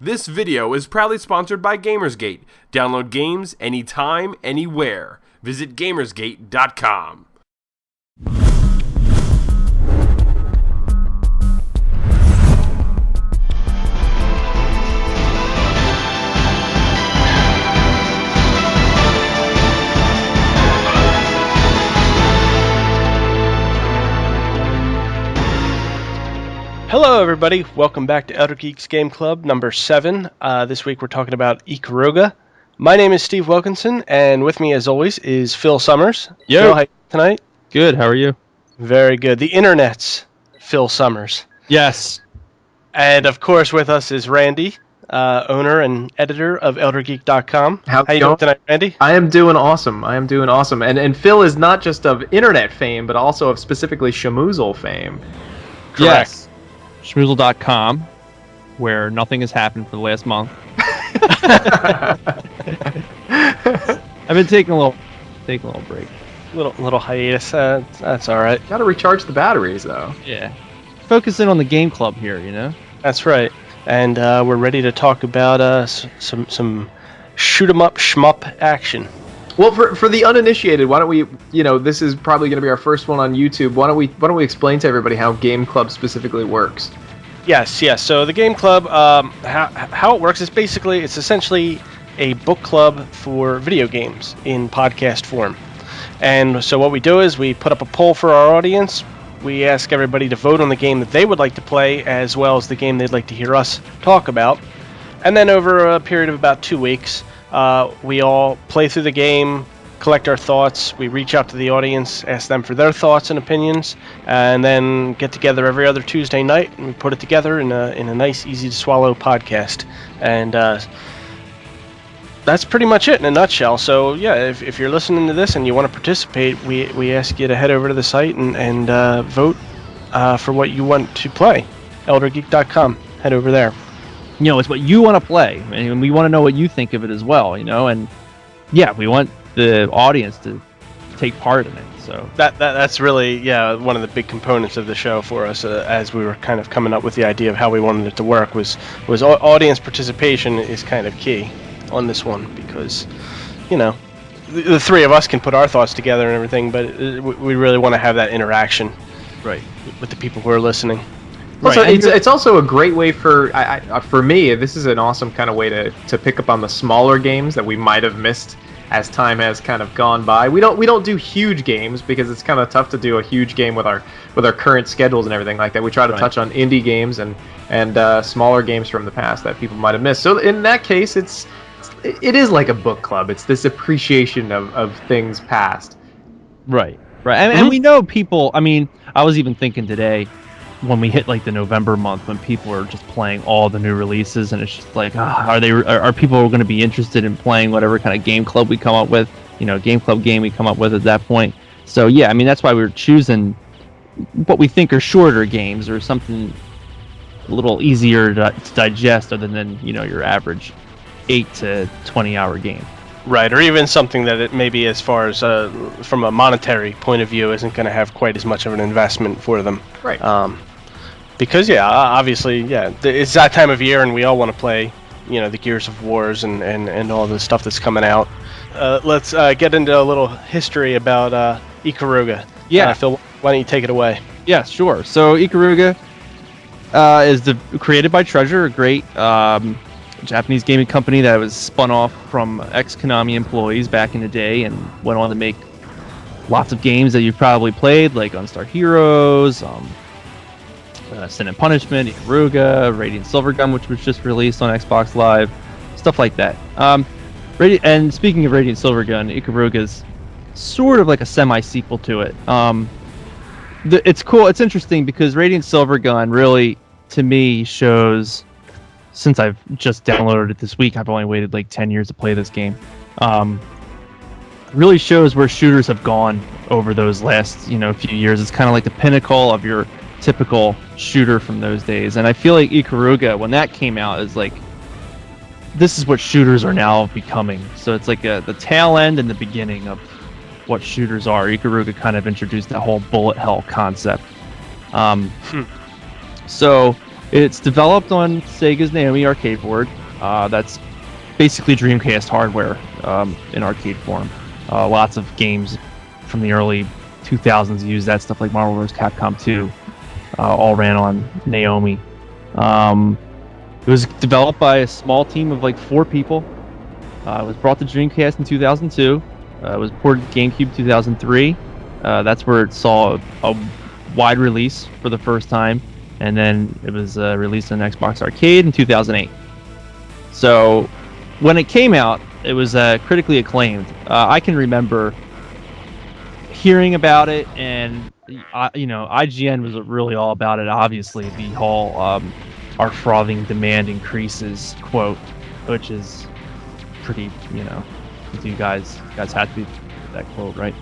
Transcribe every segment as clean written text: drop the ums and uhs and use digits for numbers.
This video is proudly sponsored by Gamersgate. Download games anytime, anywhere. Visit Gamersgate.com. Hello everybody, welcome back to Elder Geeks Game Club number 7. This week we're talking about Ikaruga. My name is Steve Wilkinson, and with me as always is Phil Summers. Yo. Phil, how are you tonight? Good, how are you? Very good. The internet's Phil Summers. Yes. And of course with us is Randy, owner and editor of ElderGeek.com. How you doing tonight, Randy? I am doing awesome. And Phil is not just of internet fame, but also of specifically Schmoozle fame. Correct. Yes. Schmoozle.com, where nothing has happened for the last month. I've been taking a little break. Little hiatus. That's all right. Got to recharge the batteries, though. Yeah. Focusing on the game club here, you know? That's right. And we're ready to talk about some shoot 'em up shmup action. Well, for the uninitiated, why don't we, this is probably going to be our first one on YouTube. Why don't we explain to everybody how Game Club specifically works? Yes. So the Game Club, how it works is it's essentially a book club for video games in podcast form. And so what we do is we put up a poll for our audience. We ask everybody to vote on the game that they would like to play, as well as the game they'd like to hear us talk about. And then over a period of about 2 weeks, we all play through the game, collect our thoughts, we reach out to the audience, ask them for their thoughts and opinions, and then get together every other Tuesday night and we put it together in a nice, easy-to-swallow podcast. And that's pretty much it in a nutshell. So, yeah, if you're listening to this and you want to participate, we ask you to head over to the site and vote for what you want to play. ElderGeek.com. Head over there. It's what you want to play, and we want to know what you think of it as well, and yeah, we want the audience to take part in it. So that's really one of the big components of the show for us, as we were kind of coming up with the idea of how we wanted it to work was audience participation is kind of key on this one, because the three of us can put our thoughts together and everything, but we really want to have that interaction right with the people who are listening. Also, it's also a great way for me. This is an awesome kind of way to pick up on the smaller games that we might have missed as time has kind of gone by. We don't do huge games because it's kind of tough to do a huge game with our current schedules and everything like that. We try to touch on indie games and smaller games from the past that people might have missed. So in that case, it is like a book club. It's this appreciation of things past. Right. And we know people. I mean, I was even thinking today, when we hit like the November month, when people are just playing all the new releases, and it's just like, are people going to be interested in playing whatever kind of game club we come up with, game club game we come up with at that point? So yeah, I mean, that's why we're choosing what we think are shorter games or something a little easier to digest, other than your average 8 to 20 hour game. Right, or even something that it maybe, as far as from a monetary point of view, isn't going to have quite as much of an investment for them. Right. Because obviously, it's that time of year, and we all want to play, the Gears of Wars and all the stuff that's coming out. Let's get into a little history about Ikaruga. Yeah, Phil, why don't you take it away? Yeah, sure. So Ikaruga is created by Treasure, a great Japanese gaming company that was spun off from ex-Konami employees back in the day, and went on to make lots of games that you've probably played, like Gunstar Heroes, Sin and Punishment, Ikaruga, Radiant Silvergun, which was just released on Xbox Live, stuff like that. And speaking of Radiant Silvergun, Ikaruga is sort of like a semi-sequel to it. It's cool. It's interesting because Radiant Silvergun really, to me, shows, since I've just downloaded it this week, I've only waited like 10 years to play this game, really shows where shooters have gone over those last few years. It's kind of like the pinnacle of your typical shooter from those days, and I feel like Ikaruga, when that came out, is like, this is what shooters are now becoming. So it's like the tail end and the beginning of what shooters are. Ikaruga kind of introduced that whole bullet hell concept. So It's developed on Sega's Naomi arcade board. That's basically Dreamcast hardware in arcade form. Lots of games from the early 2000s used that stuff, like Marvel vs. Capcom 2. All ran on Naomi. It was developed by a small team of like 4 people. It was brought to Dreamcast in 2002. It was ported to GameCube 2003. That's where it saw a wide release for the first time, and then it was released on Xbox Arcade in 2008. So when it came out, it was critically acclaimed. I can remember hearing about it, and IGN was really all about it. Obviously, the whole "our frothing demand increases" quote, which is pretty, you guys had to be that quote, right?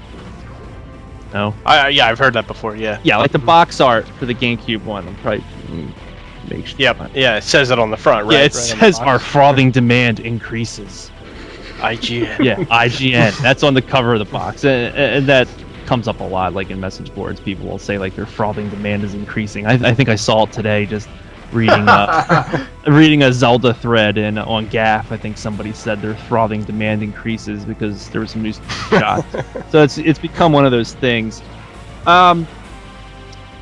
No. Yeah, I've heard that before. Yeah. Yeah, like the box art for the GameCube one. I'm probably make sure. Yep. Yeah, it says it on the front, right? Yeah, it right says "our frothing demand increases." IGN. Yeah, IGN. That's on the cover of the box, and that comes up a lot. Like in message boards, people will say like their frothing demand is increasing. I think I saw it today just reading a Zelda thread on GAF. I think somebody said their frothing demand increases because there was some new shots. So it's become one of those things. The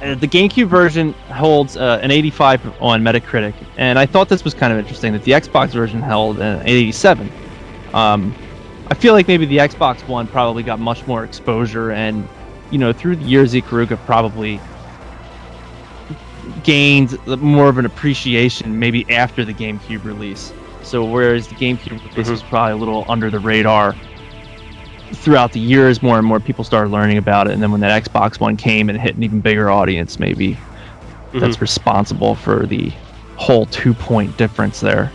GameCube version holds an 85 on Metacritic, and I thought this was kind of interesting that the Xbox version held an 87. I feel like maybe the Xbox One probably got much more exposure, and through the years, Ikaruga probably gained more of an appreciation maybe after the GameCube release. So whereas the GameCube release was probably a little under the radar, throughout the years more and more people started learning about it, and then when that Xbox One came and hit an even bigger audience, maybe that's responsible for the whole 2-point difference there.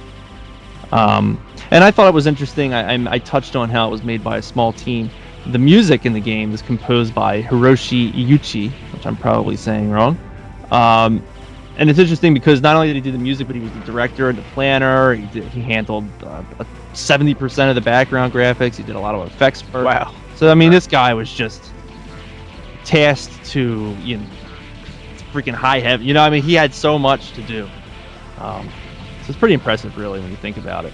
And I thought it was interesting. I touched on how it was made by a small team. The music in the game is composed by Hiroshi Yuchi, which I'm probably saying wrong. And it's interesting because not only did he do the music, but he was the director and the planner. He handled 70% of the background graphics. He did a lot of effects work. Wow. So I mean, this guy was just tasked to freaking high heaven. He had so much to do. So it's pretty impressive, really, when you think about it.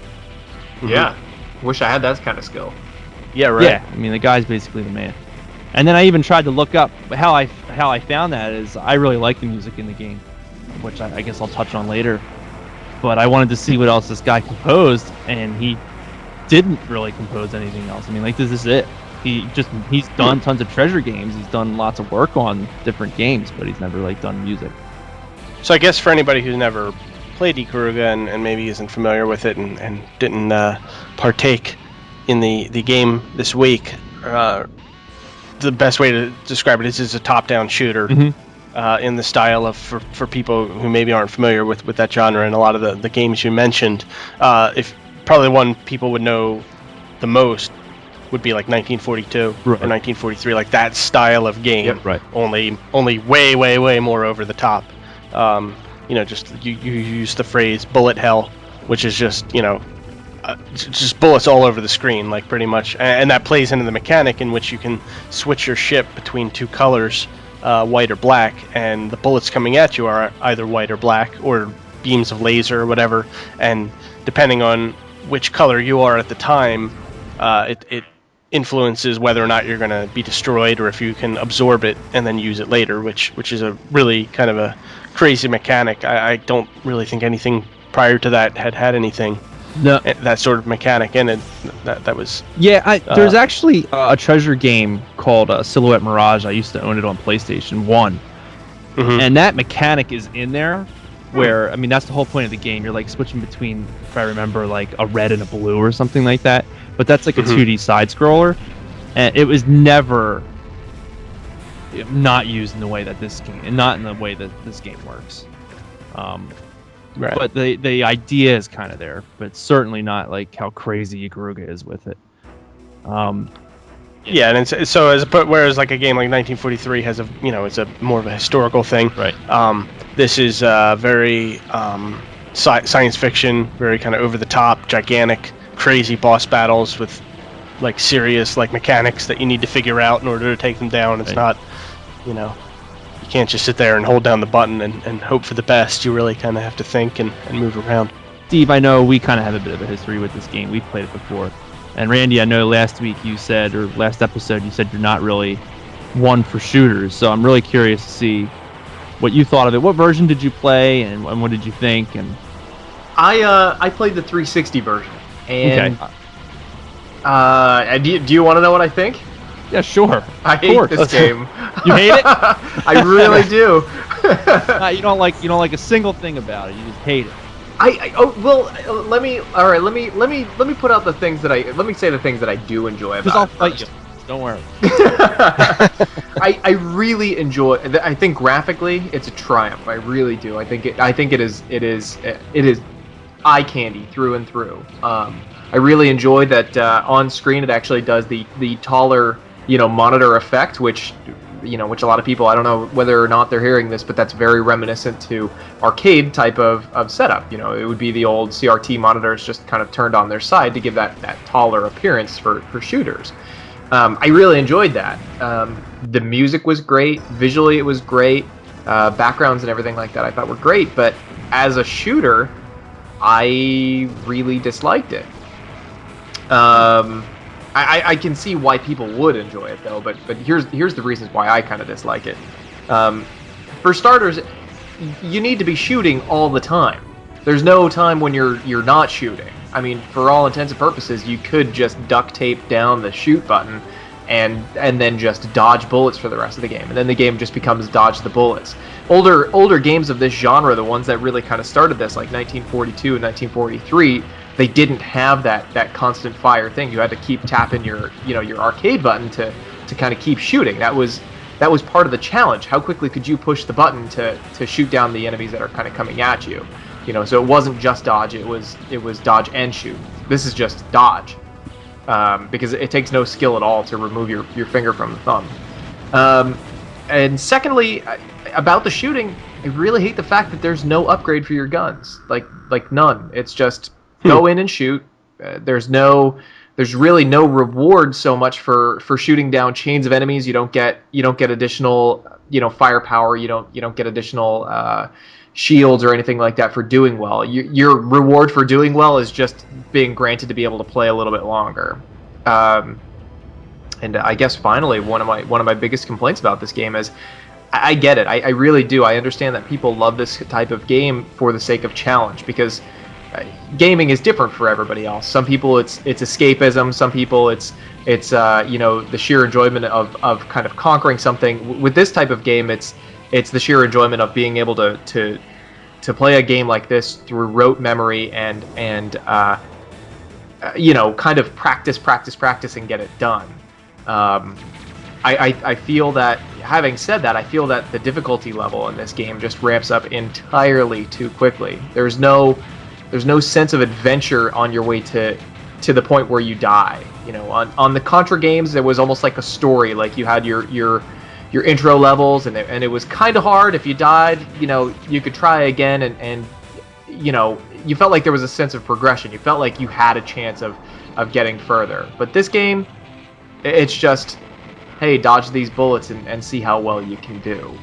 Yeah. Wish I had that kind of skill. Yeah, right. Yeah, I mean, the guy's basically the man. And then I even tried to look up how I found that is I really like the music in the game, which I guess I'll touch on later. But I wanted to see what else this guy composed, and he didn't really compose anything else. I mean, like, this is it. He's done tons of Treasure games. He's done lots of work on different games, but he's never done music. So I guess for anybody who's never played Ikaruga and maybe isn't familiar with it and didn't partake in the game this week, the best way to describe it is it's a top-down shooter in the style of for people who maybe aren't familiar with that genre and a lot of the games you mentioned. If probably the one people would know the most would be like 1942 or 1943, like that style of game. Yep, right. Only way more over the top. Just you use the phrase bullet hell, which is just just bullets all over the screen, like pretty much, and that plays into the mechanic in which you can switch your ship between 2 colors, white or black, and the bullets coming at you are either white or black or beams of laser or whatever, and depending on which color you are at the time, it influences whether or not you're going to be destroyed or if you can absorb it and then use it later, which is a really kind of a crazy mechanic. I don't really think anything prior to that had anything. No, that sort of mechanic in it. That was. Yeah, there's actually a Treasure game called Silhouette Mirage. I used to own it on PlayStation 1, and that mechanic is in there. Where I mean, that's the whole point of the game. You're like switching between, if I remember, like a red and a blue or something like that. But that's like a 2D side scroller, and it was never not used in the way that this game, and not in the way that this game works. Right. But the idea is kind of there, but certainly not like how crazy Ikaruga is with it. Yeah, and so whereas like a game like 1943 has it's a more of a historical thing. Right. This is very science fiction, very kind of over the top, gigantic, crazy boss battles with like serious like mechanics that you need to figure out in order to take them down. It's not, you You can't just sit there and hold down the button and hope for the best. You really kind of have to think and move around. Steve, I know we kind of have a bit of a history with this game. We've played it before. And Randy, I know last week you said, or last episode, you said you're not really one for shooters. So I'm really curious to see what you thought of it. What version did you play, and what did you think? And I played the 360 version. And okay. Do you want to know what I think? Yeah, sure. I hate this game. You hate it? I really do. You don't like a single thing about it. You just hate it. Let me put out the things that let me say the things that I do enjoy about it. Because I'll fight you. Don't worry. I really enjoy. I think graphically, it's a triumph. I really do. I think it is eye candy through and through. I really enjoy that on screen it actually does the taller monitor effect, which a lot of people, I don't know whether or not they're hearing this, but that's very reminiscent to arcade type of setup. It would be the old CRT monitors just kind of turned on their side to give that taller appearance for shooters. I really enjoyed that. The music was great. Visually, it was great. Backgrounds and everything like that I thought were great. But as a shooter, I really disliked it. I can see why people would enjoy it though. But here's the reasons why I kind of dislike it. For starters, you need to be shooting all the time. There's no time when you're not shooting. I mean, for all intents and purposes, you could just duct tape down the shoot button and then just dodge bullets for the rest of the game. And then the game just becomes dodge the bullets. Older games of this genre, the ones that really kind of started this, like 1942 and 1943, they didn't have that constant fire thing. You had to keep tapping your arcade button to kind of keep shooting. That was part of the challenge. How quickly could you push the button to shoot down the enemies that are kind of coming at you? So it wasn't just dodge, it was dodge and shoot. This is just dodge, because it takes no skill at all to remove your finger from the thumb. And secondly, about the shooting, I really hate the fact that there's no upgrade for your guns, like none. It's just go in and shoot. There's really no reward so much for shooting down chains of enemies. You don't get additional firepower. You don't get additional shields or anything like that for doing well. Your reward for doing well is just being granted to be able to play a little bit longer. And I guess finally, one of my biggest complaints about this game is, I get it. I really do. I understand that people love this type of game for the sake of challenge, because gaming is different for everybody else. Some people it's escapism. Some people it's the sheer enjoyment of kind of conquering something. With this type of game, it's the sheer enjoyment of being able to play a game like this through rote memory and kind of practice and get it done. I feel that, having said that, I feel that the difficulty level in this game just ramps up entirely too quickly. There's no sense of adventure on your way to the point where you die. On the Contra games, there was almost like a story. Like you had your intro levels, and it was kind of hard. If you died, you could try again, and you felt like there was a sense of progression. You felt like you had a chance of getting further. But this game, it's just, hey, dodge these bullets and see how well you can do.